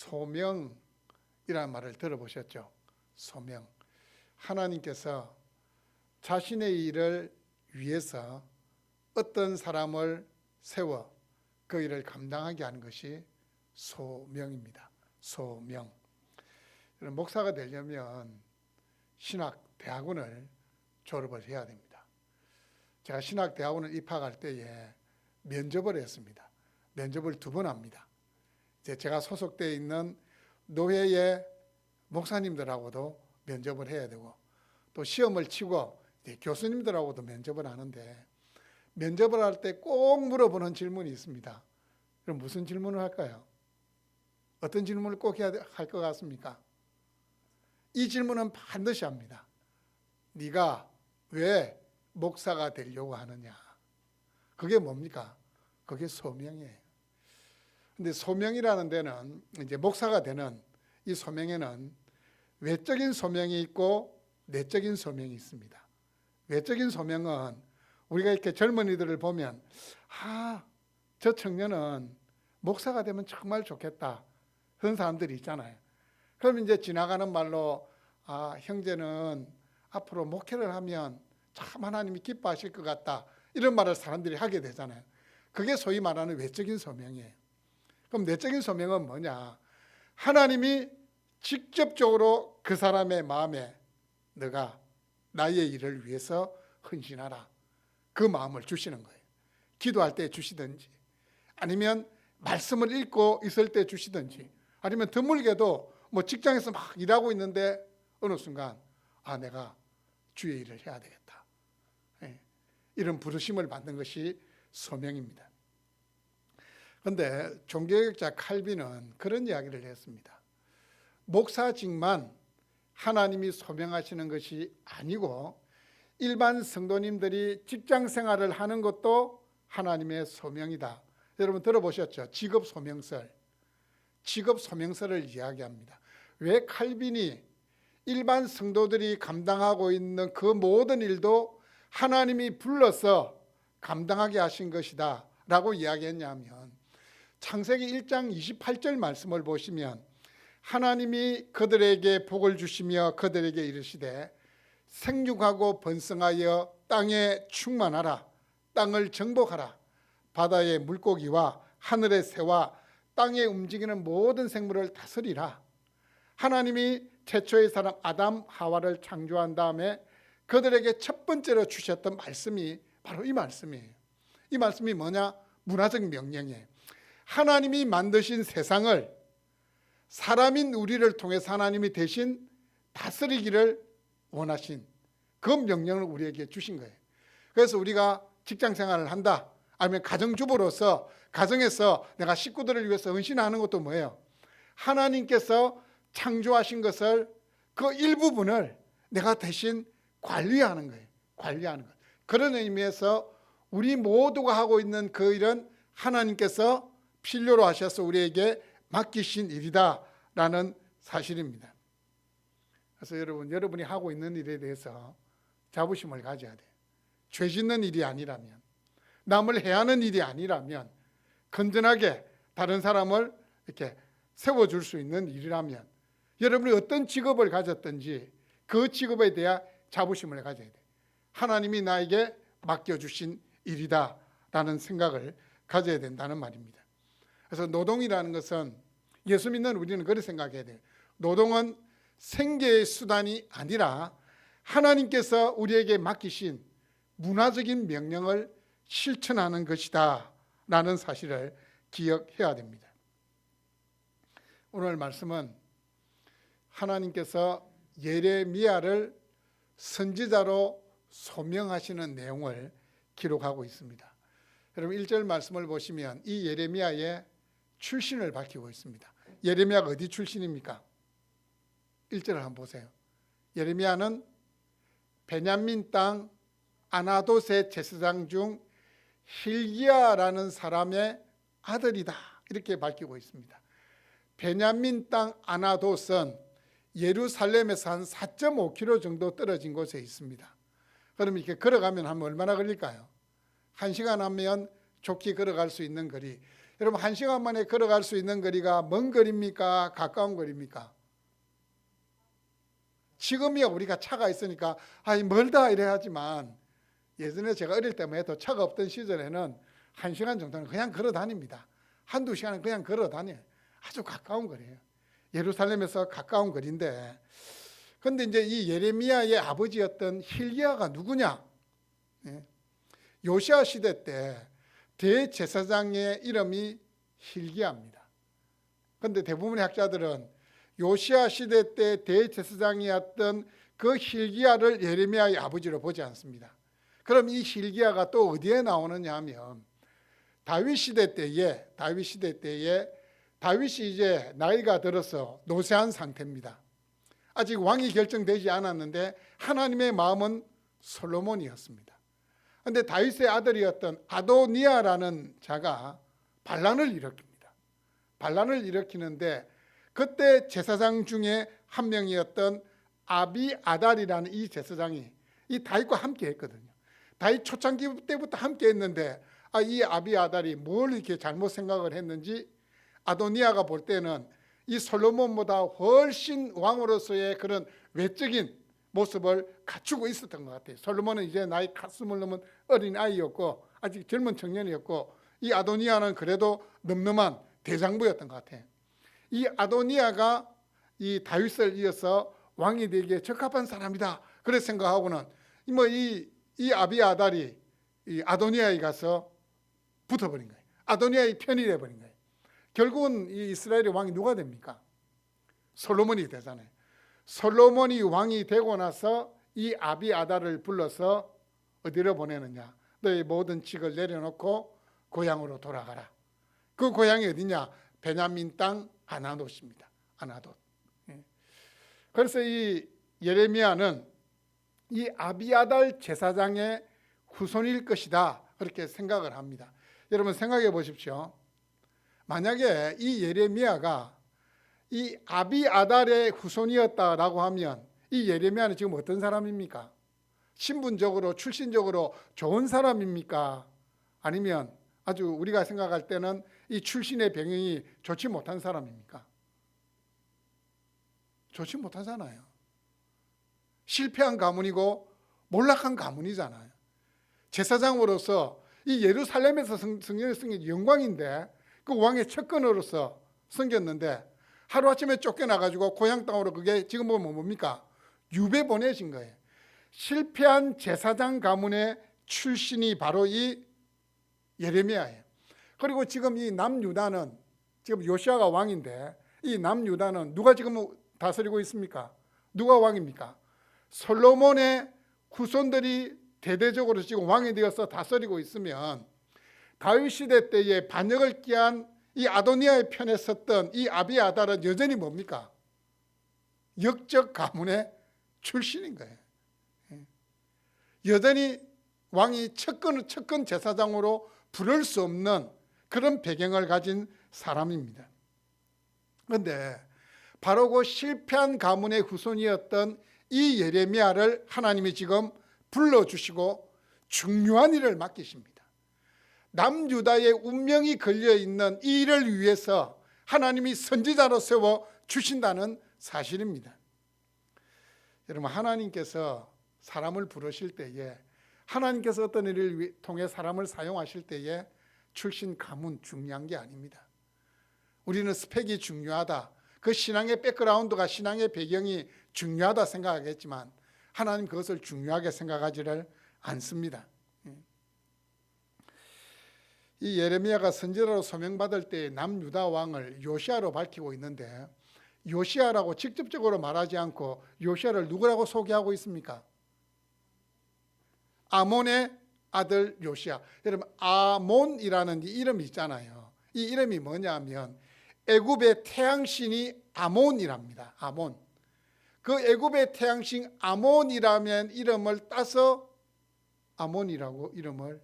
소명이라는 말을 들어보셨죠? 소명. 하나님께서 자신의 일을 위해서 어떤 사람을 세워 그 일을 감당하게 하는 것이 소명입니다. 소명. 목사가 되려면 신학대학원을 졸업을 해야 됩니다. 제가 신학대학원을 입학할 때에 면접을 했습니다. 면접을 2번 합니다. 제가 소속되어 있는 노회의 목사님들하고도 면접을 해야 되고, 또 시험을 치고 교수님들하고도 면접을 하는데, 면접을 할 때 꼭 물어보는 질문이 있습니다. 그럼 무슨 질문을 할까요? 어떤 질문을 꼭 해야 할 것 같습니까? 이 질문은 반드시 합니다. 네가 왜 목사가 되려고 하느냐? 그게 뭡니까? 그게 소명이에요. 근데 소명이라는 데는 이제 목사가 되는 이 소명에는 외적인 소명이 있고 내적인 소명이 있습니다. 외적인 소명은 우리가 이렇게 젊은이들을 보면 저 청년은 목사가 되면 정말 좋겠다 그런 사람들이 있잖아요. 그럼 이제 지나가는 말로 형제는 앞으로 목회를 하면 참 하나님이 기뻐하실 것 같다 이런 말을 사람들이 하게 되잖아요. 그게 소위 말하는 외적인 소명이에요. 그럼 내적인 소명은 뭐냐? 하나님이 직접적으로 그 사람의 마음에 너가 나의 일을 위해서 헌신하라 그 마음을 주시는 거예요. 기도할 때 주시든지, 아니면 말씀을 읽고 있을 때 주시든지, 아니면 드물게도 직장에서 막 일하고 있는데 어느 순간 내가 주의 일을 해야 되겠다, 이런 부르심을 받는 것이 소명입니다. 그런데 종교개혁자 칼빈은 그런 이야기를 했습니다. 목사직만 하나님이 소명하시는 것이 아니고 일반 성도님들이 직장 생활을 하는 것도 하나님의 소명이다. 여러분 들어보셨죠? 직업 소명설. 직업 소명설을 이야기합니다. 왜 칼빈이 일반 성도들이 감당하고 있는 그 모든 일도 하나님이 불러서 감당하게 하신 것이다 라고 이야기했냐면, 창세기 1장 28절 말씀을 보시면 하나님이 그들에게 복을 주시며 그들에게 이르시되 생육하고 번성하여 땅에 충만하라. 땅을 정복하라. 바다의 물고기와 하늘의 새와 땅에 움직이는 모든 생물을 다스리라. 하나님이 최초의 사람 아담 하와를 창조한 다음에 그들에게 첫 번째로 주셨던 말씀이 바로 이 말씀이에요. 이 말씀이 뭐냐? 문화적 명령이에요. 하나님이 만드신 세상을 사람인 우리를 통해서 하나님이 대신 다스리기를 원하신 그 명령을 우리에게 주신 거예요. 그래서 우리가 직장 생활을 한다, 아니면 가정주부로서 가정에서 내가 식구들을 위해서 헌신하는 것도 뭐예요? 하나님께서 창조하신 것을 그 일부분을 내가 대신 관리하는 거예요. 관리하는 것. 그런 의미에서 우리 모두가 하고 있는 그 일은 하나님께서 필요로 하셔서 우리에게 맡기신 일이다 라는 사실입니다. 그래서 여러분이 하고 있는 일에 대해서 자부심을 가져야 돼요. 죄 짓는 일이 아니라면, 남을 해하는 일이 아니라면, 건전하게 다른 사람을 이렇게 세워줄 수 있는 일이라면, 여러분이 어떤 직업을 가졌든지 그 직업에 대한 자부심을 가져야 돼요. 하나님이 나에게 맡겨주신 일이다 라는 생각을 가져야 된다는 말입니다. 그래서 노동이라는 것은, 예수 믿는 우리는 그렇게 생각해야 돼요. 노동은 생계의 수단이 아니라 하나님께서 우리에게 맡기신 문화적인 명령을 실천하는 것이다 라는 사실을 기억해야 됩니다. 오늘 말씀은 하나님께서 예레미야를 선지자로 소명하시는 내용을 기록하고 있습니다. 여러분 1절 말씀을 보시면 이 예레미야의 출신을 밝히고 있습니다. 예레미야가 어디 출신입니까? 1절을 한번 보세요. 예레미야는 베냐민 땅 아나돗의 제사장 중 힐기야라는 사람의 아들이다 이렇게 밝히고 있습니다. 베냐민 땅 아나돗은 예루살렘에서 한 4.5km 정도 떨어진 곳에 있습니다. 그럼 이렇게 걸어가면 하면 얼마나 걸릴까요? 1시간 하면 좋게 걸어갈 수 있는 거리. 여러분 1시간 만에 걸어갈 수 있는 거리가 먼 거리입니까? 가까운 거리입니까? 지금이야 우리가 차가 있으니까 멀다 이래 하지만 예전에 제가 어릴 때만 해도 차가 없던 시절에는 1시간 정도는 그냥 걸어 다닙니다. 한두 시간은 그냥 걸어 다녀요. 아주 가까운 거리예요. 예루살렘에서 가까운 거리인데, 그런데 이제 이 예레미야의 아버지였던 hil기야가 누구냐? 요시야 시대 때 대제사장의 이름이 hil기야입니다. 그런데 대부분의 학자들은 요시야 시대 때 대제사장이었던 그 hil기야를 예레미야의 아버지로 보지 않습니다. 그럼 이 hil기야가 또 어디에 나오느냐 하면 다윗 시대 때에 다윗이 이제 나이가 들어서 노쇠한 상태입니다. 아직 왕이 결정되지 않았는데 하나님의 마음은 솔로몬이었습니다. 그런데 다윗의 아들이었던 아도니아라는 자가 반란을 일으킵니다. 반란을 일으키는데 그때 제사장 중에 한 명이었던 아비아달이라는 이 제사장이 이 다윗과 함께 했거든요. 다윗 초창기 때부터 함께 했는데 이 아비아달이 뭘 이렇게 잘못 생각을 했는지 아도니아가 볼 때는 이 솔로몬보다 훨씬 왕으로서의 그런 외적인 모습을 갖추고 있었던 것 같아요. 솔로몬은 이제 나이 가슴을 넘은 어린 아이였고 아직 젊은 청년이었고 이 아도니아는 그래도 늠름한 대장부였던 것 같아요. 이 아도니아가 이 다윗을 이어서 왕이 되기에 적합한 사람이다 그래 생각하고는 이 아비아달이 이 아도니아에 가서 붙어버린 거예요. 아도니아의 편이 돼버린 거예요. 결국은 이 이스라엘의 왕이 누가 됩니까? 솔로몬이 되잖아요. 솔로몬이 왕이 되고 나서 이 아비아달을 불러서 어디로 보내느냐? 너의 모든 직을 내려놓고 고향으로 돌아가라. 그 고향이 어디냐? 베냐민 땅 아나돗입니다. 아나돗. 그래서 이 예레미야는 이 아비아달 제사장의 후손일 것이다 그렇게 생각을 합니다. 여러분 생각해 보십시오. 만약에 이 예레미야가 이 아비아달의 후손이었다라고 하면 이 예레미야는 지금 어떤 사람입니까? 신분적으로 출신적으로 좋은 사람입니까? 아니면 아주 우리가 생각할 때는 이 출신의 배경이 좋지 못한 사람입니까? 좋지 못하잖아요. 실패한 가문이고 몰락한 가문이잖아요. 제사장으로서 이 예루살렘에서 성전을 섬긴 게 영광인데 그 왕의 측근으로서 섬겼는데 하루아침에 쫓겨나가지고 고향 땅으로 그게 지금 보면 뭡니까? 유배 보내신 거예요. 실패한 제사장 가문의 출신이 바로 이 예레미야예요. 그리고 지금 이 남유다는 지금 요시야가 왕인데 이 남유다는 누가 지금 다스리고 있습니까? 누가 왕입니까? 솔로몬의 후손들이 대대적으로 지금 왕이 되어서 다스리고 있으면 다윗 시대 때에 반역을 끼한 이 아도니아의 편에 섰던 이 아비아달은 여전히 뭡니까? 역적 가문의 출신인 거예요. 여전히 왕이 측근 제사장으로 부를 수 없는 그런 배경을 가진 사람입니다. 그런데 바로 그 실패한 가문의 후손이었던 이 예레미야를 하나님이 지금 불러주시고 중요한 일을 맡기십니다. 남유다의 운명이 걸려있는 이 일을 위해서 하나님이 선지자로 세워 주신다는 사실입니다. 여러분 하나님께서 사람을 부르실 때에 하나님께서 어떤 일을 통해 사람을 사용하실 때에 출신 가문 중요한 게 아닙니다. 우리는 스펙이 중요하다. 그 신앙의 백그라운드가 신앙의 배경이 중요하다 생각하겠지만 하나님 그것을 중요하게 생각하지를 않습니다. 이 예레미야가 선지자로 소명받을 때 남유다 왕을 요시야로 밝히고 있는데 요시야라고 직접적으로 말하지 않고 요시야를 누구라고 소개하고 있습니까? 아몬의 아들 요시야. 여러분 아몬이라는 이 이름이 있잖아요. 이 이름이 뭐냐면 애굽의 태양신이 아몬이랍니다. 아몬. 그 애굽의 태양신 아몬이라면 이름을 따서 아몬이라고 이름을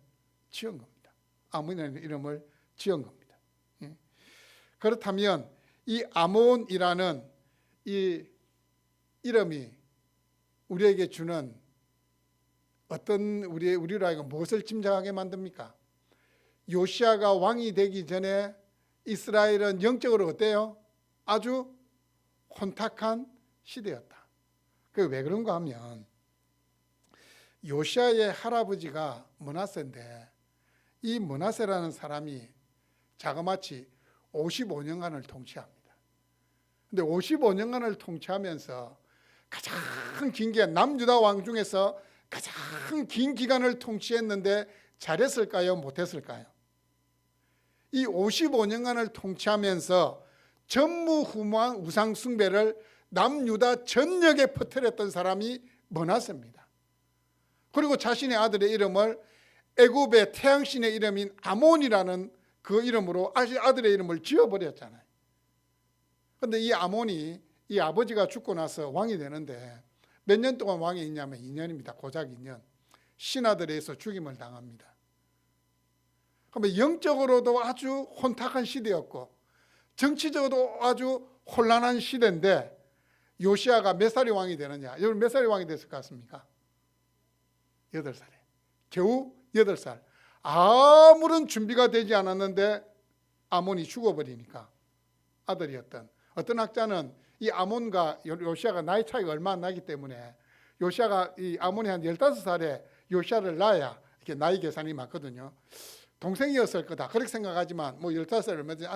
지은 겁니다. 아몬이라는 이름을 지은 겁니다. 그렇다면 이 아몬이라는 이 이름이 우리에게 주는 어떤 우리로 하여금 무엇을 짐작하게 만듭니까? 요시야가 왕이 되기 전에 이스라엘은 영적으로 어때요? 아주 혼탁한 시대였다. 그 왜 그런가 하면 요시아의 할아버지가 므낫세인데 이 므낫세라는 사람이 자그마치 55년간을 통치합니다. 근데 55년간을 통치하면서 가장 긴 게 남유다 왕 중에서 가장 긴 기간을 통치했는데 잘했을까요? 못했을까요? 이 55년간을 통치하면서 전무후무한 우상 숭배를 남유다 전역에 퍼뜨렸던 사람이 므낫세입니다. 그리고 자신의 아들의 이름을 애굽의 태양신의 이름인 아몬이라는 그 이름으로 아들의 이름을 지어버렸잖아요. 그런데 이 아몬이 이 아버지가 죽고 나서 왕이 되는데 몇 년 동안 왕이 있냐면 2년입니다. 고작 2년. 신하들에 의해서 죽임을 당합니다. 그러면 영적으로도 아주 혼탁한 시대였고 정치적으로도 아주 혼란한 시대인데 요시아가 몇 살이 왕이 되느냐? 여러분 몇 살이 왕이 됐을 것 같습니까? 8살에. 겨우 8살. 아무런 준비가 되지 않았는데 아몬이 죽어버리니까 아들이었던 어떤 학자는 이 아몬과 요시아가 나이 차이가 얼마 안 나기 때문에 요시아가 이 아몬이 한 15살에 요시아를 낳아야 이렇게 나이 계산이 맞거든요. 동생이었을 거다 그렇게 생각하지만 뭐 15살에 얼마든지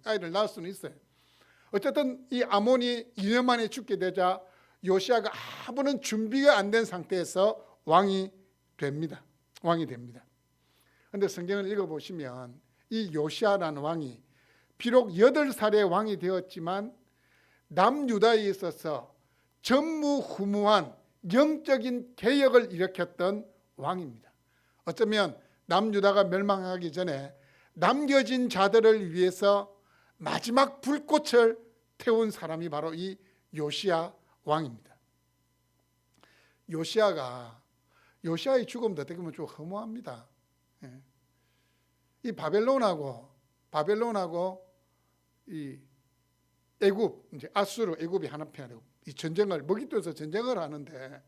아이를 낳을 수는 있어요. 어쨌든 이 아몬이 2년 만에 죽게 되자 요시아가 아무런 준비가 안 된 상태에서 왕이 됩니다. 그런데 성경을 읽어보시면 이 요시아라는 왕이 비록 8살의 왕이 되었지만 남유다에 있어서 전무후무한 영적인 개혁을 일으켰던 왕입니다. 어쩌면 남유다가 멸망하기 전에 남겨진 자들을 위해서 마지막 불꽃을 태운 사람이 바로 이 요시아 왕입니다. 요시아의 죽음도 어떻게 보면 좀 허무합니다. 이 바벨론하고 이 애굽, 이제 아수르, 애굽이 하나편이고 이 전쟁을 먹잇돌에서 전쟁을 하는데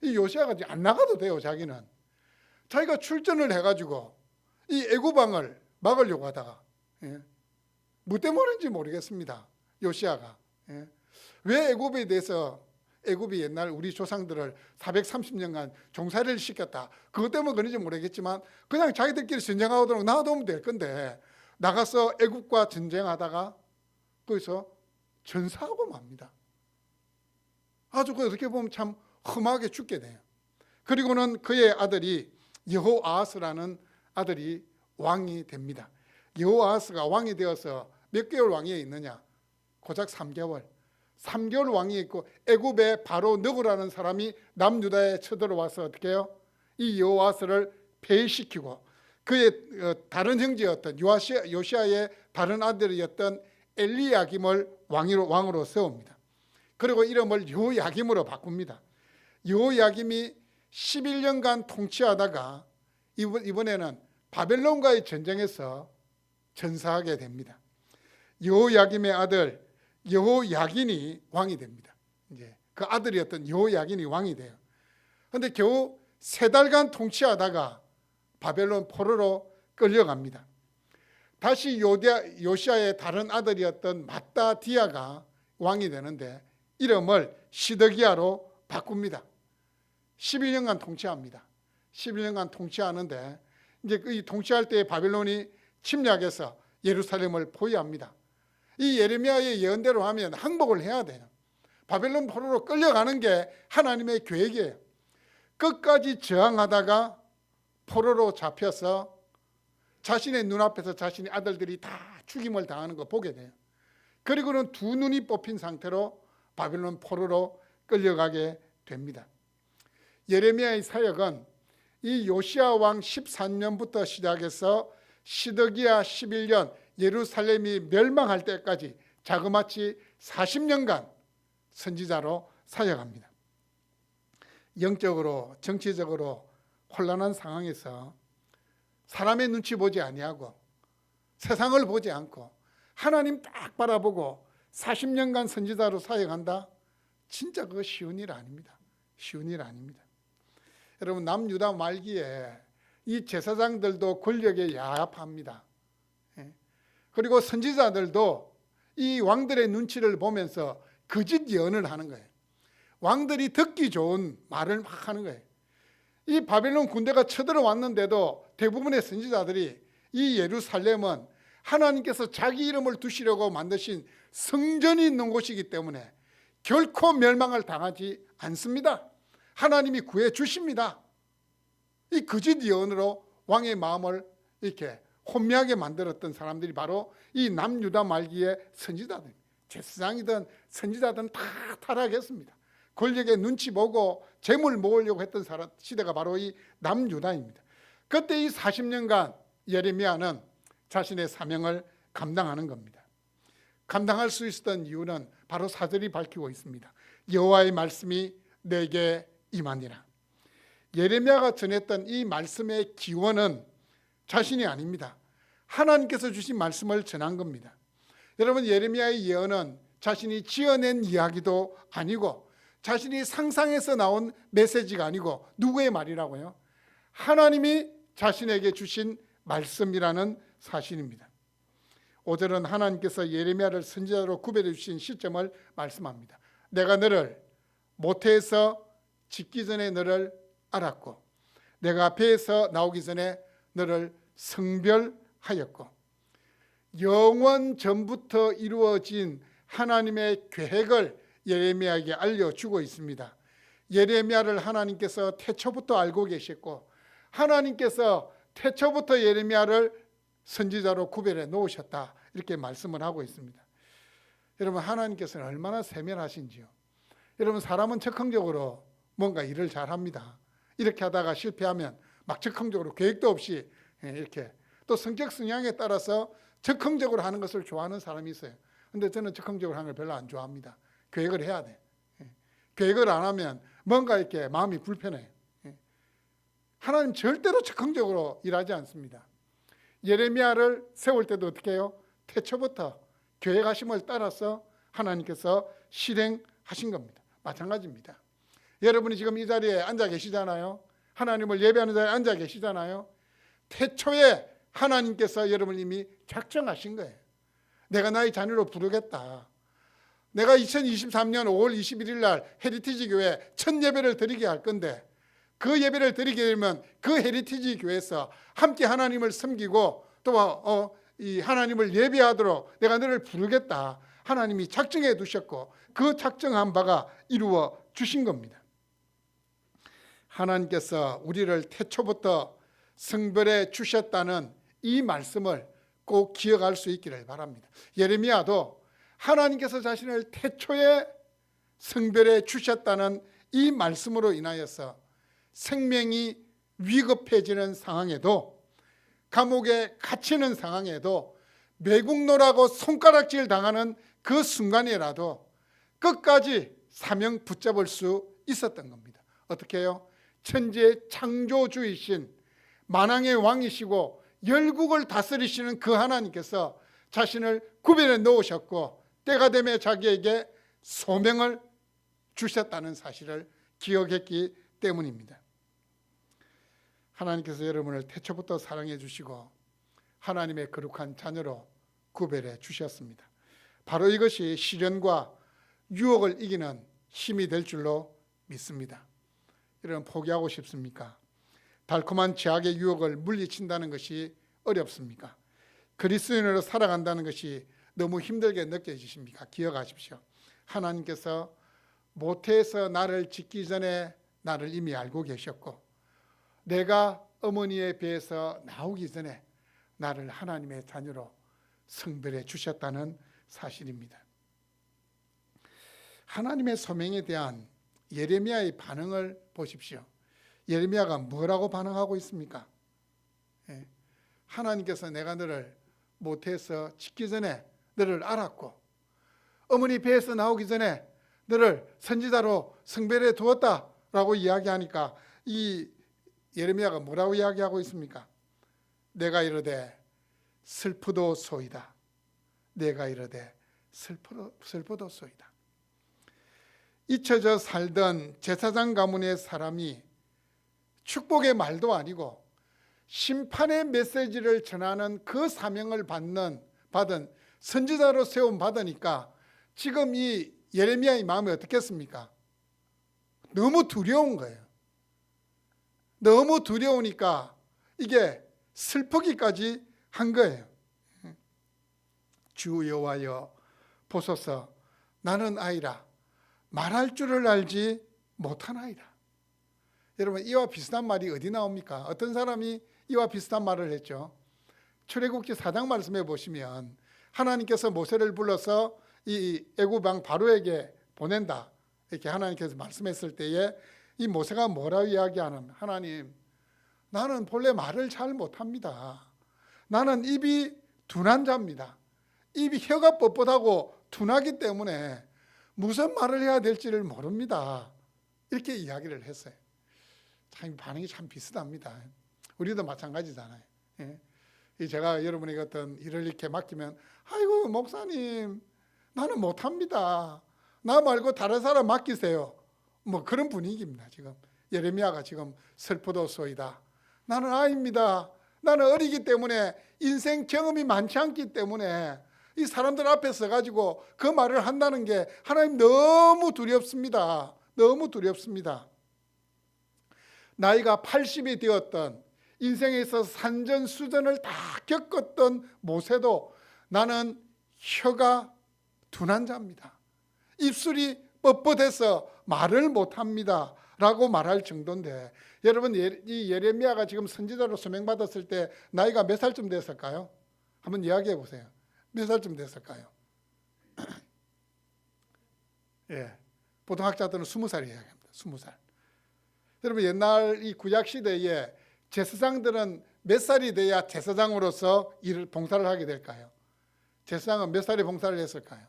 이 요시아가 이제 안 나가도 돼요. 자기가 출전을 해가지고 이 애굽 왕을 막으려고 하다가 뭐 때문인지 모르겠습니다. 요시아가 왜 애굽에 대해서 애굽이 옛날 우리 조상들을 430년간 종살이를 시켰다. 그것 때문에 그런지 모르겠지만 그냥 자기들끼리 전쟁하도록 놔두면 될 건데 나가서 애굽과 전쟁하다가 거기서 전사하고 맙니다. 아주 어떻게 보면 참 험하게 죽게 돼요. 그리고는 그의 아들이 여호아하스라는 아들이 왕이 됩니다. 여호아하스가 왕이 되어서 몇 개월 왕위에 있느냐? 고작 3개월. 3개월 왕이 있고 애굽의 바로 느고라는 사람이 남유다에 쳐들어와서 어떻게 해요? 이 여호아스를 폐위시키고 그의 다른 형제였던 요시아의 다른 아들이었던 엘리야김을 왕으로 세웁니다. 그리고 이름을 여호야김으로 바꿉니다. 여호야김이 11년간 통치하다가 이번에는 바벨론과의 전쟁에서 전사하게 됩니다. 여호야김의 아들 여호야긴이 왕이 됩니다. 이제 그 아들이었던 여호야긴이 왕이 돼요. 그런데 겨우 3달간 통치하다가 바벨론 포로로 끌려갑니다. 다시 요시아의 다른 아들이었던 마따디아가 왕이 되는데 이름을 시드기야로 바꿉니다. 11년간 통치합니다. 11년간 통치하는데 이제 이 통치할 때 바벨론이 침략해서 예루살렘을 포위합니다. 이 예레미야의 예언대로 하면 항복을 해야 돼요. 바벨론 포로로 끌려가는 게 하나님의 계획이에요. 끝까지 저항하다가 포로로 잡혀서 자신의 눈앞에서 자신의 아들들이 다 죽임을 당하는 거 보게 돼요. 그리고는 2눈이 뽑힌 상태로 바벨론 포로로 끌려가게 됩니다. 예레미야의 사역은 이 요시아 왕 13년부터 시작해서 시드기야 11년 예루살렘이 멸망할 때까지 자그마치 40년간 선지자로 사역합니다. 영적으로 정치적으로 혼란한 상황에서 사람의 눈치 보지 아니하고 세상을 보지 않고 하나님 딱 바라보고 40년간 선지자로 사역한다? 진짜 그거 쉬운 일 아닙니다. 여러분 남유다 말기에 이 제사장들도 권력에 야합합니다. 그리고 선지자들도 이 왕들의 눈치를 보면서 거짓 예언을 하는 거예요. 왕들이 듣기 좋은 말을 막 하는 거예요. 이 바벨론 군대가 쳐들어왔는데도 대부분의 선지자들이 이 예루살렘은 하나님께서 자기 이름을 두시려고 만드신 성전이 있는 곳이기 때문에 결코 멸망을 당하지 않습니다. 하나님이 구해 주십니다. 이 거짓 예언으로 왕의 마음을 이렇게 혼미하게 만들었던 사람들이 바로 이 남유다 말기의 선지자들, 제사장이든 선지자든 다 타락했습니다. 권력의 눈치 보고 재물 모으려고 했던 시대가 바로 이 남유다입니다. 그때 이 40년간 예레미야는 자신의 사명을 감당하는 겁니다. 감당할 수 있었던 이유는 바로 4절이 밝히고 있습니다. 여호와의 말씀이 내게 임하니라. 예레미야가 전했던 이 말씀의 기원은 자신이 아닙니다. 하나님께서 주신 말씀을 전한 겁니다. 여러분, 예레미야의 예언은 자신이 지어낸 이야기도 아니고 자신이 상상해서 나온 메시지가 아니고 누구의 말이라고요? 하나님이 자신에게 주신 말씀이라는 사실입니다. 5절은 하나님께서 예레미야를 선지자로 구별해 주신 시점을 말씀합니다. 내가 너를 모태에서 짓기 전에 너를 알았고 내가 배에서 나오기 전에 너를 성별하였고, 영원 전부터 이루어진 하나님의 계획을 예레미야에게 알려주고 있습니다. 예레미야를 하나님께서 태초부터 알고 계셨고 하나님께서 태초부터 예레미야를 선지자로 구별해 놓으셨다, 이렇게 말씀을 하고 있습니다. 여러분, 하나님께서는 얼마나 세밀하신지요. 여러분, 사람은 적극적으로 뭔가 일을 잘합니다. 이렇게 하다가 실패하면 막 적극적으로 계획도 없이 이렇게, 또 성격 성향에 따라서 적극적으로 하는 것을 좋아하는 사람이 있어요. 근데 저는 적극적으로 하는 걸 별로 안 좋아합니다. 계획을 해야 돼. 계획을 안 하면 뭔가 이렇게 마음이 불편해요. 하나님 절대로 적극적으로 일하지 않습니다. 예레미야를 세울 때도 어떻게 해요? 태초부터 계획하심을 따라서 하나님께서 실행하신 겁니다. 마찬가지입니다. 여러분이 지금 이 자리에 앉아 계시잖아요. 하나님을 예배하는 자리에 앉아 계시잖아요. 태초에 하나님께서 여러분을 이미 작정하신 거예요. 내가 나의 자녀로 부르겠다. 내가 2023년 5월 21일 날 헤리티지 교회 첫 예배를 드리게 할 건데, 그 예배를 드리게 되면 그 헤리티지 교회에서 함께 하나님을 섬기고 또 이 하나님을 예배하도록 내가 너를 부르겠다. 하나님이 작정해 두셨고 그 작정한 바가 이루어 주신 겁니다. 하나님께서 우리를 태초부터 성별해 주셨다는 이 말씀을 꼭 기억할 수 있기를 바랍니다. 예레미야도 하나님께서 자신을 태초에 성별해 주셨다는 이 말씀으로 인하여서 생명이 위급해지는 상황에도, 감옥에 갇히는 상황에도, 매국노라고 손가락질 당하는 그 순간이라도 끝까지 사명 붙잡을 수 있었던 겁니다. 어떻게 해요? 천지의 창조주이신 만왕의 왕이시고 열국을 다스리시는 그 하나님께서 자신을 구별해 놓으셨고 때가 되면 자기에게 소명을 주셨다는 사실을 기억했기 때문입니다. 하나님께서 여러분을 태초부터 사랑해 주시고 하나님의 거룩한 자녀로 구별해 주셨습니다. 바로 이것이 시련과 유혹을 이기는 힘이 될 줄로 믿습니다. 여러분, 포기하고 싶습니까? 달콤한 죄악의 유혹을 물리친다는 것이 어렵습니까? 그리스도인으로 살아간다는 것이 너무 힘들게 느껴지십니까? 기억하십시오. 하나님께서 모태에서 나를 짓기 전에 나를 이미 알고 계셨고 내가 어머니의 배에서 나오기 전에 나를 하나님의 자녀로 성별해 주셨다는 사실입니다. 하나님의 소명에 대한 예레미야의 반응을 보십시오. 예레미야가 뭐라고 반응하고 있습니까? 하나님께서 내가 너를 모태에서 짓기 전에 너를 알았고 어머니 배에서 나오기 전에 너를 선지자로 성별해 두었다라고 이야기하니까 이 예레미야가 뭐라고 이야기하고 있습니까? 내가 이르되 슬프도소이다. 내가 이르되 슬프도소이다. 잊혀져 살던 제사장 가문의 사람이 축복의 말도 아니고 심판의 메시지를 전하는 그 사명을 받는 받은 선지자로 세움 받으니까 지금 이 예레미야의 마음이 어떻겠습니까? 너무 두려운 거예요. 너무 두려우니까 이게 슬프기까지 한 거예요. 주 여호와여 보소서, 나는 아이라 말할 줄을 알지 못하나이다. 여러분, 이와 비슷한 말이 어디 나옵니까? 어떤 사람이 이와 비슷한 말을 했죠. 출애굽기 4장 말씀해 보시면 하나님께서 모세를 불러서 이 애굽 왕 바로에게 보낸다, 이렇게 하나님께서 말씀했을 때에 이 모세가 뭐라고 이야기하냐면, 하나님, 나는 본래 말을 잘 못합니다. 나는 입이 둔한 자입니다. 입이 혀가 뻣뻣하고 둔하기 때문에 무슨 말을 해야 될지를 모릅니다. 이렇게 이야기를 했어요. 참 반응이 참 비슷합니다. 우리도 마찬가지잖아요. 예. 제가 여러분에게 어떤 일을 이렇게 맡기면, 아이고 목사님, 나는 못합니다. 나 말고 다른 사람 맡기세요. 뭐 그런 분위기입니다. 지금 예레미야가 지금 슬프도소이다. 나는 아이입니다. 나는 어리기 때문에 인생 경험이 많지 않기 때문에 이 사람들 앞에 서가지고 그 말을 한다는 게 하나님 너무 두렵습니다. 너무 두렵습니다. 나이가 80이 되었던, 인생에 있어서 산전수전을 다 겪었던 모세도 나는 혀가 둔한 자입니다. 입술이 뻣뻣해서 말을 못합니다 라고 말할 정도인데, 여러분, 이 예레미야가 지금 선지자로 소명받았을 때 나이가 몇 살쯤 됐을까요? 한번 이야기해 보세요. 몇 살쯤 됐을까요? 예, 보통 학자들은 20살 이야기합니다. 20살. 여러분, 옛날 이 구약 시대에 제사장들은 몇 살이 돼야 제사장으로서 일을 봉사를 하게 될까요? 제사장은 몇 살에 봉사를 했을까요?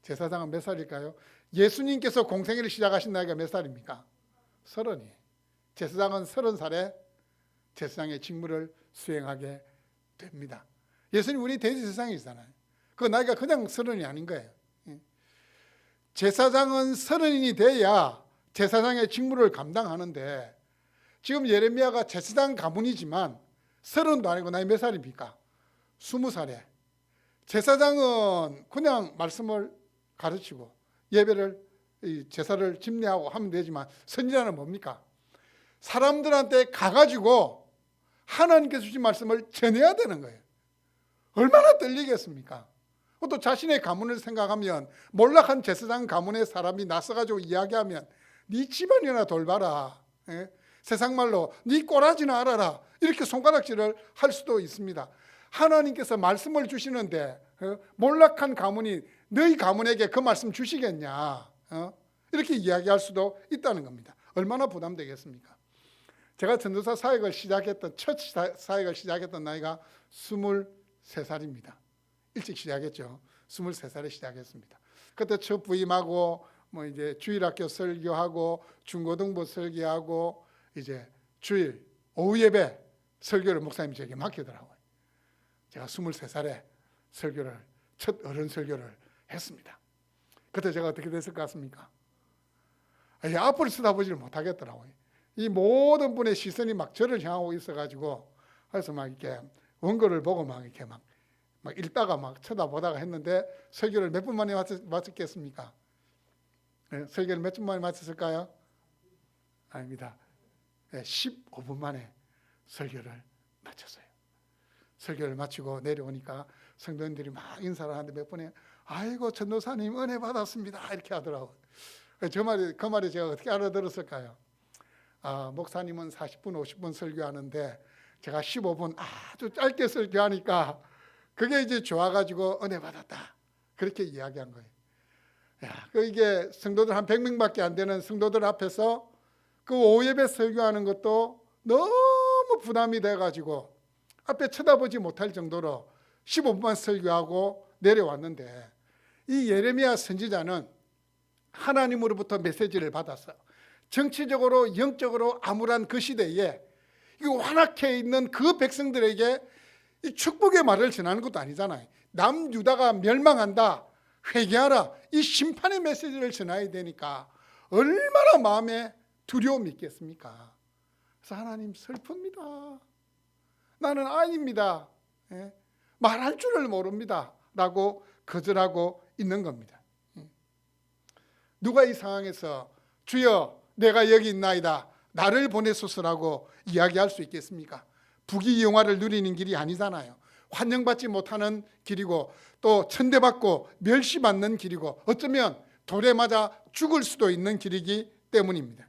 제사장은 몇 살일까요? 예수님께서 공생애를 시작하신 나이가 몇 살입니까? 30. 제사장은 30살에 제사장의 직무를 수행하게 됩니다. 예수님 우리 대제사장이잖아요. 그 나이가 그냥 30이 아닌 거예요. 제사장은 30이 돼야 제사장의 직무를 감당하는데, 지금 예레미야가 제사장 가문이지만 30도 아니고 나이 몇 살입니까? 20살에. 제사장은 그냥 말씀을 가르치고 예배를, 제사를 집례하고 하면 되지만, 선지자는 뭡니까? 사람들한테 가가지고 하나님께서 주신 말씀을 전해야 되는 거예요. 얼마나 떨리겠습니까? 또 자신의 가문을 생각하면, 몰락한 제사장 가문의 사람이 나서가지고 이야기하면 네 집안이나 돌봐라, 세상 말로 네 꼬라지나 알아라, 이렇게 손가락질을 할 수도 있습니다. 하나님께서 말씀을 주시는데 몰락한 가문이 너희 가문에게 그 말씀 주시겠냐, 이렇게 이야기할 수도 있다는 겁니다. 얼마나 부담되겠습니까? 제가 전도사 사역을 시작했던, 첫 사역을 시작했던 나이가 23살입니다. 일찍 시작했죠. 23살에 시작했습니다. 그때 첫 부임하고 뭐 이제 주일학교 설교하고 중고등부 설교하고 이제 주일 오후 예배 설교를 목사님이 저에게 맡기더라고요. 제가 23살에 설교를, 첫 어른 설교를 했습니다. 그때 제가 어떻게 됐을 것 같습니까? 앞을 쳐다보지를 못하겠더라고요. 이 모든 분의 시선이 막 저를 향하고 있어가지고, 그래서 막 이렇게 원고를 보고 막 이렇게 막 읽다가 막 쳐다보다가 했는데, 설교를 몇 분 만에 마쳤겠습니까? 네, 설교를 몇 분 만에 마쳤을까요? 아닙니다. 네, 15분 만에 설교를 마쳤어요. 설교를 마치고 내려오니까 성도님들이 막 인사를 하는데, 몇 분에 아이고 전도사님 은혜 받았습니다 이렇게 하더라고요. 그 말이 제가 어떻게 알아들었을까요? 목사님은 40분 50분 설교하는데 제가 15분 아주 짧게 설교하니까 그게 이제 좋아가지고 은혜 받았다, 그렇게 이야기한 거예요. 이게 성도들 한 100명밖에 안 되는 성도들 앞에서 그 오예배 설교하는 것도 너무 부담이 돼가지고 앞에 쳐다보지 못할 정도로 15분만 설교하고 내려왔는데, 이 예레미야 선지자는 하나님으로부터 메시지를 받아서 정치적으로 영적으로 암울한 그 시대에 이 완악해 있는 그 백성들에게 이 축복의 말을 전하는 것도 아니잖아요. 남유다가 멸망한다, 회개하라, 이 심판의 메시지를 전해야 되니까 얼마나 마음에 두려움이 있겠습니까? 그래서 하나님 슬픕니다. 나는 아이입니다. 말할 줄을 모릅니다 라고 거절하고 있는 겁니다. 누가 이 상황에서 주여 내가 여기 있나이다 나를 보내소서라고 이야기할 수 있겠습니까? 부귀영화를 누리는 길이 아니잖아요. 환영받지 못하는 길이고 또 천대받고 멸시받는 길이고 어쩌면 돌에 맞아 죽을 수도 있는 길이기 때문입니다.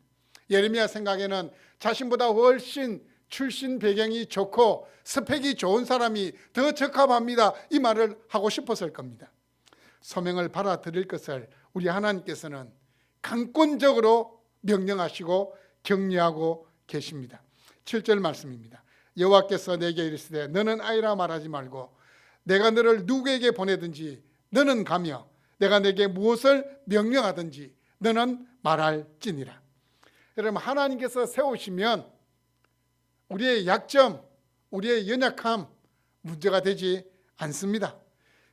예레미야 생각에는 자신보다 훨씬 출신 배경이 좋고 스펙이 좋은 사람이 더 적합합니다 이 말을 하고 싶었을 겁니다. 소명을 받아들일 것을 우리 하나님께서는 강권적으로 명령하시고 격려하고 계십니다. 7절 말씀입니다. 여호와께서 내게 이르시되 너는 아이라 말하지 말고 내가 너를 누구에게 보내든지 너는 가며 내가 내게 무엇을 명령하든지 너는 말할지니라. 여러분 하나님께서 세우시면 우리의 약점, 우리의 연약함 문제가 되지 않습니다.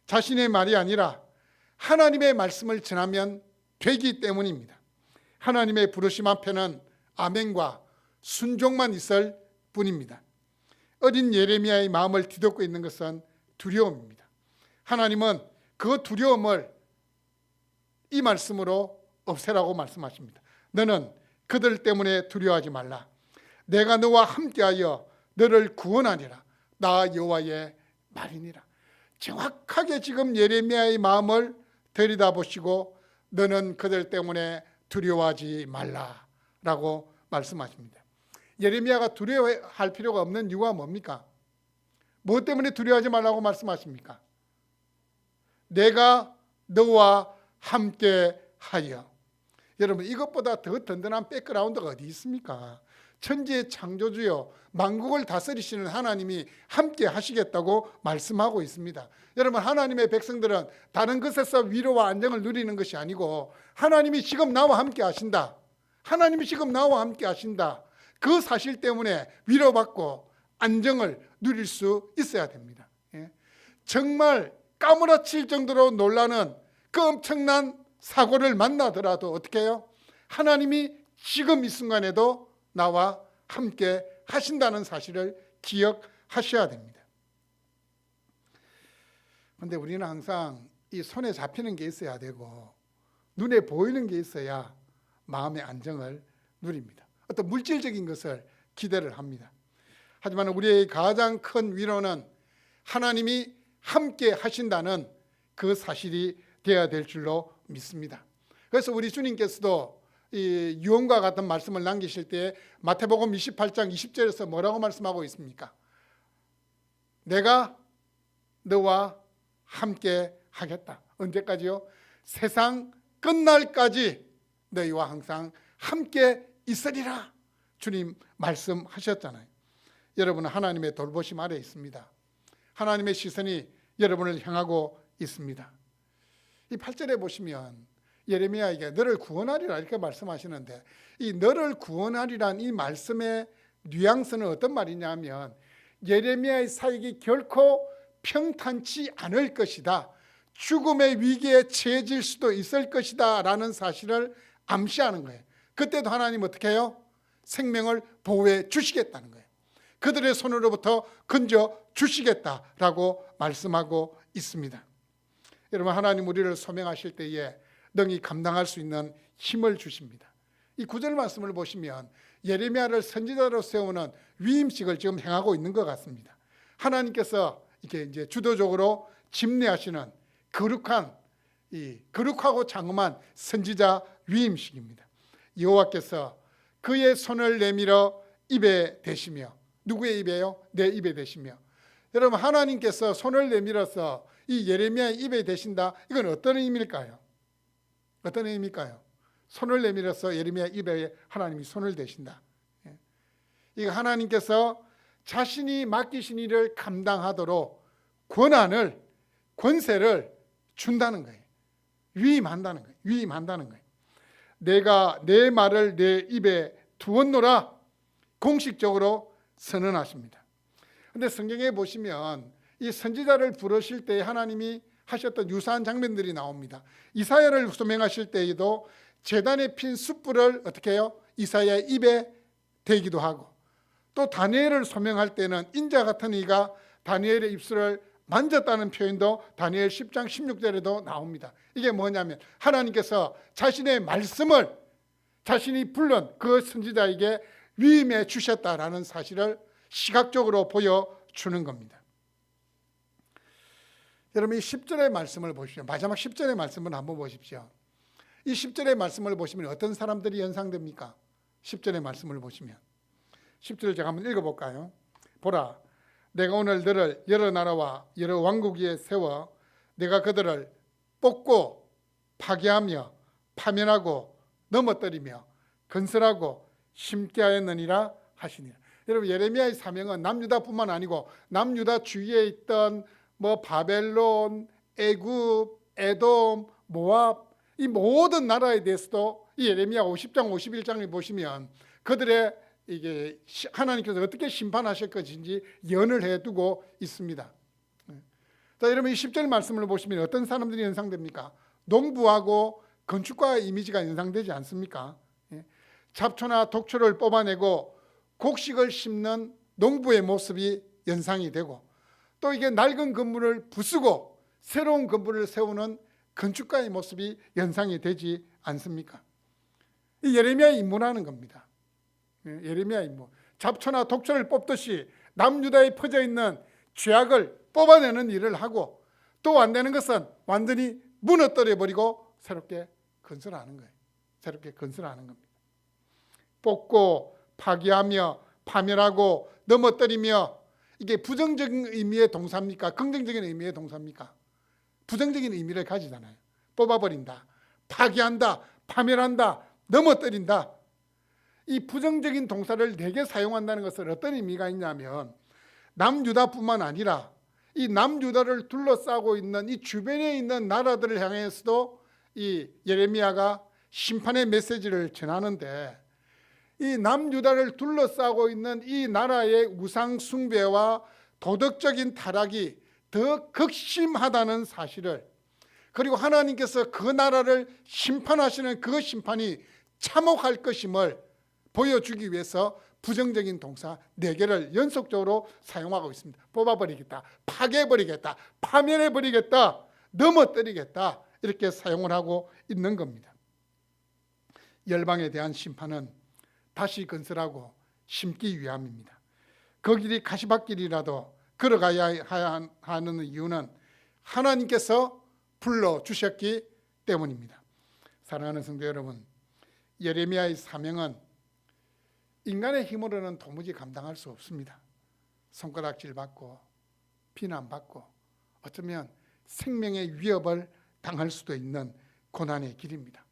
자신의 말이 아니라 하나님의 말씀을 전하면 되기 때문입니다. 하나님의 부르심 앞에는 아멘과 순종만 있을 뿐입니다. 어린 예레미야의 마음을 뒤덮고 있는 것은 두려움입니다. 하나님은 그 두려움을 이 말씀으로 없애라고 말씀하십니다. 너는 그들 때문에 두려워하지 말라. 내가 너와 함께하여 너를 구원하리라. 나 여호와의 말이니라. 정확하게 지금 예레미야의 마음을 들여다보시고 너는 그들 때문에 두려워하지 말라라고 말씀하십니다. 예레미야가 두려워할 필요가 없는 이유가 뭡니까? 무엇 때문에 두려워하지 말라고 말씀하십니까? 내가 너와 함께하여. 여러분 이것보다 더 든든한 백그라운드가 어디 있습니까? 천지의 창조주요 만국을 다스리시는 하나님이 함께 하시겠다고 말씀하고 있습니다. 여러분 하나님의 백성들은 다른 것에서 위로와 안정을 누리는 것이 아니고 하나님이 지금 나와 함께 하신다. 하나님이 지금 나와 함께 하신다. 그 사실 때문에 위로받고 안정을 누릴 수 있어야 됩니다. 정말 까무러칠 정도로 놀라는 그 엄청난 사고를 만나더라도 어떻게 해요? 하나님이 지금 이 순간에도 나와 함께 하신다는 사실을 기억하셔야 됩니다. 그런데 우리는 항상 이 손에 잡히는 게 있어야 되고 눈에 보이는 게 있어야 마음의 안정을 누립니다. 어떤 물질적인 것을 기대를 합니다. 하지만 우리의 가장 큰 위로는 하나님이 함께 하신다는 그 사실이 되어야 될 줄로 믿습니다. 그래서 우리 주님께서도 이 유언과 같은 말씀을 남기실 때 마태복음 28장 20절에서 뭐라고 말씀하고 있습니까? 내가 너와 함께 하겠다. 언제까지요? 세상 끝날까지 너희와 항상 함께 있으리라. 주님 말씀하셨잖아요. 여러분은 하나님의 돌보심 아래 있습니다. 하나님의 시선이 여러분을 향하고 있습니다. 이 8절에 보시면 예레미야에게 너를 구원하리라 이렇게 말씀하시는데 이 너를 구원하리란 이 말씀의 뉘앙스는 어떤 말이냐면 예레미야의 사역이 결코 평탄치 않을 것이다. 죽음의 위기에 처해질 수도 있을 것이다 라는 사실을 암시하는 거예요. 그때도 하나님 어떻게 해요? 생명을 보호해 주시겠다는 거예요. 그들의 손으로부터 건져 주시겠다라고 말씀하고 있습니다. 여러분 하나님 우리를 소명하실 때에 능히 감당할 수 있는 힘을 주십니다. 이 9절 말씀을 보시면 예레미야를 선지자로 세우는 위임식을 지금 행하고 있는 것 같습니다. 하나님께서 이렇게 이제 주도적으로 집례하시는 거룩하고 장엄한 선지자 위임식입니다. 여호와께서 그의 손을 내밀어 입에 대시며 누구의 입에요? 내 입에 대시며. 여러분 하나님께서 손을 내밀어서 이 예레미야의 입에 대신다. 이건 어떤 의미일까요? 어떤 의미일까요? 손을 내밀어서 예레미야 입에 하나님이 손을 대신다. 이거 하나님께서 자신이 맡기신 일을 감당하도록 권세를 준다는 거예요. 위임한다는 거예요. 내가 내 말을 내 입에 두었노라 공식적으로 선언하십니다. 그런데 성경에 보시면 이 선지자를 부르실 때 하나님이 하셨던 유사한 장면들이 나옵니다. 이사야를 소명하실 때에도 제단에 핀 숯불을 어떻게 해요? 이사야의 입에 대기도 하고 또 다니엘을 소명할 때는 인자 같은 이가 다니엘의 입술을 만졌다는 표현도 다니엘 10장 16절에도 나옵니다. 이게 뭐냐면 하나님께서 자신의 말씀을 자신이 불른 그 선지자에게 위임해 주셨다라는 사실을 시각적으로 보여주는 겁니다. 여러분 이 10절의 말씀을 보십시오. 마지막 10절의 말씀을 한번 보십시오. 이 10절의 말씀을 보시면 어떤 사람들이 연상됩니까? 10절의 말씀을 보시면 10절을 제가 한번 읽어볼까요? 보라, 내가 오늘 너를 여러 나라와 여러 왕국 위에 세워 내가 그들을 뽑고 파괴하며 파멸하고 넘어뜨리며 건설하고 심게 하였느니라 하시니라. 여러분 예레미야의 사명은 남유다뿐만 아니고 남유다 주위에 있던 바벨론, 애굽, 에돔, 모압 이 모든 나라에 대해서도 이 예레미야 50장 51장을 보시면 그들의 이게 하나님께서 어떻게 심판하실 것인지 연을 해두고 있습니다. 자, 여러분 이 10절 말씀을 보시면 어떤 사람들이 연상됩니까? 농부하고 건축가 이미지가 연상되지 않습니까? 잡초나 독초를 뽑아내고 곡식을 심는 농부의 모습이 연상이 되고 또 이게 낡은 건물을 부수고 새로운 건물을 세우는 건축가의 모습이 연상이 되지 않습니까? 이 예레미야의 임무라는 겁니다. 예레미야 임무. 잡초나 독초를 뽑듯이 남유다에 퍼져 있는 죄악을 뽑아내는 일을 하고 또 안 되는 것은 완전히 무너뜨려 버리고 새롭게 건설하는 거예요. 새롭게 건설하는 겁니다. 뽑고 파괴하며 파멸하고 넘어뜨리며 이게 부정적인 의미의 동사입니까? 긍정적인 의미의 동사입니까? 부정적인 의미를 가지잖아요. 뽑아버린다, 파괴한다, 파멸한다, 넘어뜨린다. 이 부정적인 동사를 4개 사용한다는 것은 어떤 의미가 있냐면 남유다뿐만 아니라 이 남유다를 둘러싸고 있는 이 주변에 있는 나라들을 향해서도 이 예레미야가 심판의 메시지를 전하는데 이 남유다를 둘러싸고 있는 이 나라의 우상 숭배와 도덕적인 타락이 더 극심하다는 사실을 그리고 하나님께서 그 나라를 심판하시는 그 심판이 참혹할 것임을 보여주기 위해서 부정적인 동사 4개를 연속적으로 사용하고 있습니다. 뽑아버리겠다, 파괴해버리겠다, 파멸해버리겠다, 넘어뜨리겠다 이렇게 사용을 하고 있는 겁니다. 열방에 대한 심판은 다시 건설하고 심기 위함입니다. 그 길이 가시밭길이라도 걸어가야 하는 이유는 하나님께서 불러주셨기 때문입니다. 사랑하는 성도 여러분, 예레미야의 사명은 인간의 힘으로는 도무지 감당할 수 없습니다. 손가락질 받고 비난받고 어쩌면 생명의 위협을 당할 수도 있는 고난의 길입니다.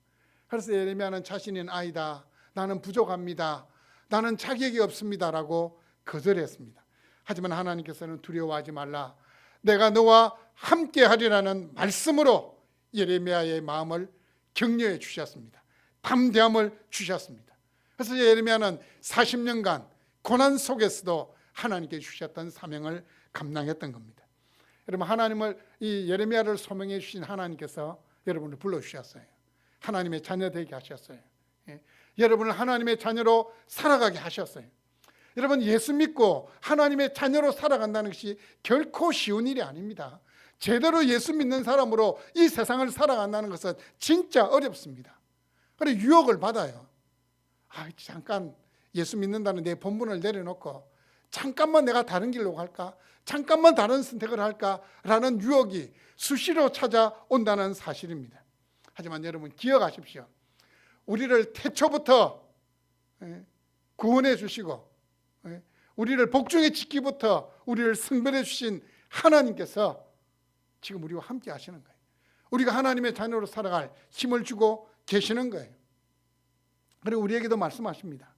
그래서 예레미야는 자신은 아니다, 나는 부족합니다, 나는 자격이 없습니다라고 거절했습니다. 하지만 하나님께서는 두려워하지 말라, 내가 너와 함께 하리라는 말씀으로 예레미야의 마음을 격려해 주셨습니다. 담대함을 주셨습니다. 그래서 예레미야는 40년간 고난 속에서도 하나님께 주셨던 사명을 감당했던 겁니다. 여러분 하나님을 이 예레미야를 소명해 주신 하나님께서 여러분을 불러주셨어요. 하나님의 자녀 되게 하셨어요. 여러분을 하나님의 자녀로 살아가게 하셨어요. 여러분 예수 믿고 하나님의 자녀로 살아간다는 것이 결코 쉬운 일이 아닙니다. 제대로 예수 믿는 사람으로 이 세상을 살아간다는 것은 진짜 어렵습니다. 그래서 유혹을 받아요. 잠깐 예수 믿는다는 내 본분을 내려놓고 잠깐만 내가 다른 길로 갈까? 잠깐만 다른 선택을 할까라는 유혹이 수시로 찾아온다는 사실입니다. 하지만 여러분 기억하십시오. 우리를 태초부터 구원해 주시고 우리를 복중에 짓기부터 우리를 성별해 주신 하나님께서 지금 우리와 함께 하시는 거예요. 우리가 하나님의 자녀로 살아갈 힘을 주고 계시는 거예요. 그리고 우리에게도 말씀하십니다.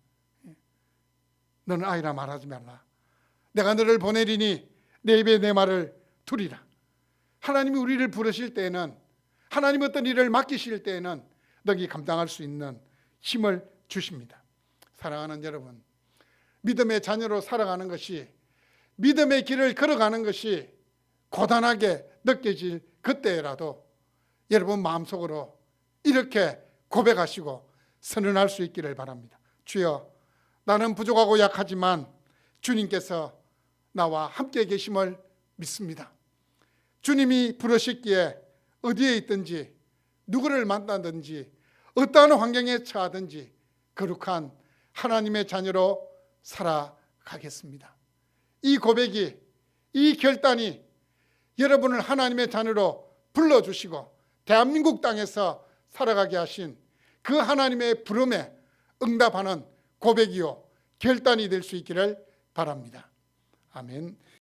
너는 아이라 말하지 말라. 내가 너를 보내리니 내 입에 내 말을 두리라. 하나님이 우리를 부르실 때에는, 하나님 어떤 일을 맡기실 때에는 너희 감당할 수 있는 힘을 주십니다. 사랑하는 여러분, 믿음의 자녀로 살아가는 것이, 믿음의 길을 걸어가는 것이 고단하게 느껴질 그때라도 여러분 마음속으로 이렇게 고백하시고 선언할 수 있기를 바랍니다. 주여, 나는 부족하고 약하지만 주님께서 나와 함께 계심을 믿습니다. 주님이 부르셨기에 어디에 있든지 누구를 만나든지 어떠한 환경에 처하든지 거룩한 하나님의 자녀로 살아가겠습니다. 이 고백이, 이 결단이 여러분을 하나님의 자녀로 불러주시고 대한민국 땅에서 살아가게 하신 그 하나님의 부름에 응답하는 고백이요 결단이 될 수 있기를 바랍니다. 아멘.